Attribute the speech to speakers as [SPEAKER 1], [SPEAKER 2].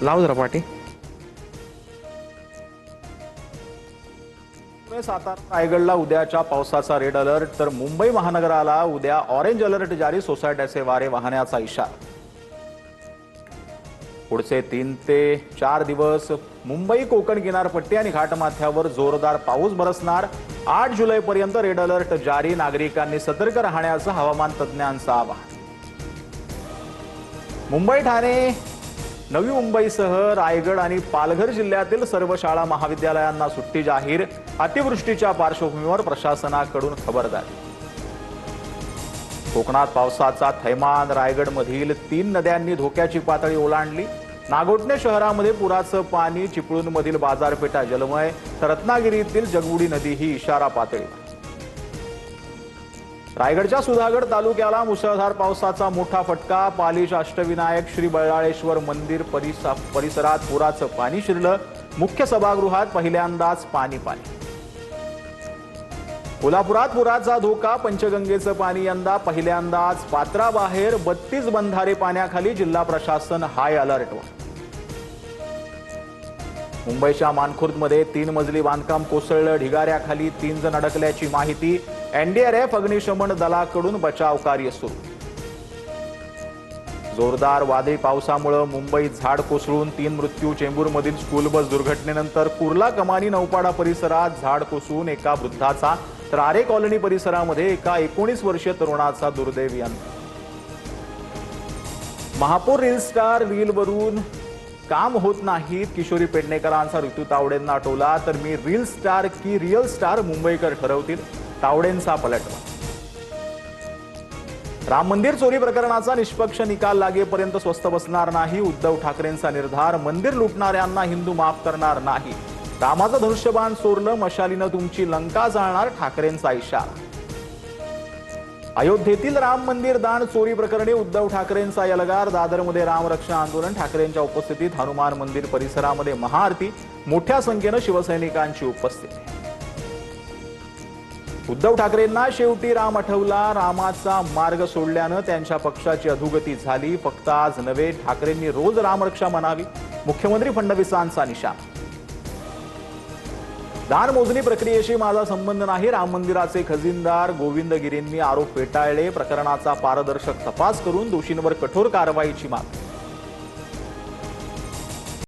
[SPEAKER 1] लाव जरा पाठी।
[SPEAKER 2] सातारा रायगडला उद्याच्या पावसाचा रेड अलर्ट, तर मुंबई महानगराला उद्या ऑरेंज अलर्ट जारी। सोसायट्याचे वारे वाहण्याचा इशारा। पुढचे 3 ते 4 दिवस मुंबई कोकण किनारपट्टी आणि घाटमाथ्यावर जोरदार पाऊस बरसणार। 8 जुलैपर्यंत रेड अलर्ट जारी। नागरिकांनी सतर्क राहण्याचं हवामान तज्ज्ञांचं आवाहन। मुंबई, ठाणे, नवी मुंबईसह रायगड आणि पालघर जिल्ह्यातील सर्व शाळा महाविद्यालयांना सुट्टी जाहीर। अतिवृष्टीच्या पार्श्वभूमीवर प्रशासनाकडून खबरदारी। कोकणात पावसाचा थैमान। रायगडमधील 3 नद्यांनी धोक्याची पातळी ओलांडली। नागोठणे शहरामध्ये पुराचं पाणी। चिपळूणमधील बाजारपेठा जलमय, तर रत्नागिरीतील जगबुडी नदी ही इशारा पातळीवर। रायगडच्या सुधागड तालुक्याला मुसळधार पावसाचा मोठा फटका। पालिश अष्टविनायक श्री बल्लाळेश्वर मंदिर परिसरात पुराचं पाणी शिरलं। मुख्य सभागृहात पहिल्यांदाच पाणी। कोल्हापुरात पुराचा धोका। पंचगंगेचं पाणी यंदा पहिल्यांदाच पात्राबाहेर। 32 बंधारे पाण्याखाली। जिल्हा प्रशासन हाय अलर्टवर। मुंबईच्या मानखुर्दमध्ये 3 मजली बांधकाम कोसळलं। ढिगाऱ्याखाली 3 जण अडकल्याची माहिती। एनडीआरएफ अग्निशमन दलाकडून बचाव कार्य सुरू। जोरदार वादळी पावसामुळे मुंबईत झाड कोसळून 3 मृत्यू। चेंबूरमधील स्कूल बस दुर्घटनेनंतर कुर्ला कमानी नौपाडा परिसरात झाड कोसळून एका वृद्धाचा, तर आरे कॉलनी परिसरामध्ये एका 19 वर्षीय तरुणाचा दुर्दैवी अंत। महापौर रील स्टार रीलवरून काम होत नाहीत। किशोरी पेडणेकरांचा ऋतू तावडेंना टोला, तर मी रील स्टार की रिअल स्टार मुंबईकर ठरवतील, तावडेंचा पलटवार। राम मंदिर चोरी प्रकरणाचा निष्पक्ष निकाल लागेपर्यंत स्वस्थ बसणार नाही। उद्धव ठाकरेंचा निर्धार। मंदिर लुटणाऱ्यांना हिंदू माफ करणार नाही। रामाचं धनुष्यबाण चोरलं, मशालीनं तुमची लंका जाळणार, ठाकरेंचा इशारा। अयोध्येतील राम मंदिर दान चोरी प्रकरणी उद्धव ठाकरेंचा यलगार। दादरमध्ये रामरक्षा आंदोलन। ठाकरेंच्या उपस्थितीत हनुमान मंदिर परिसरामध्ये महाआरती। मोठ्या संख्येनं शिवसैनिकांची उपस्थिती। उद्धव ठाकरेंना शेवटी राम आठवला। रामाचा मार्ग सोडल्यानं त्यांच्या पक्षाची अधोगती झाली। फक्त आज नव्हे, ठाकरेंनी रोज रामरक्षा म्हणावी, मुख्यमंत्री फडणवीसांचा निशाणा। दान मोजणी प्रक्रियेशी माझा संबंध नाही। राम मंदिराचे खजिनदार गोविंद गिरींनी आरोप फेटाळले। प्रकरणाचा पारदर्शक तपास करून दोषींवर कठोर कारवाईची मागणी।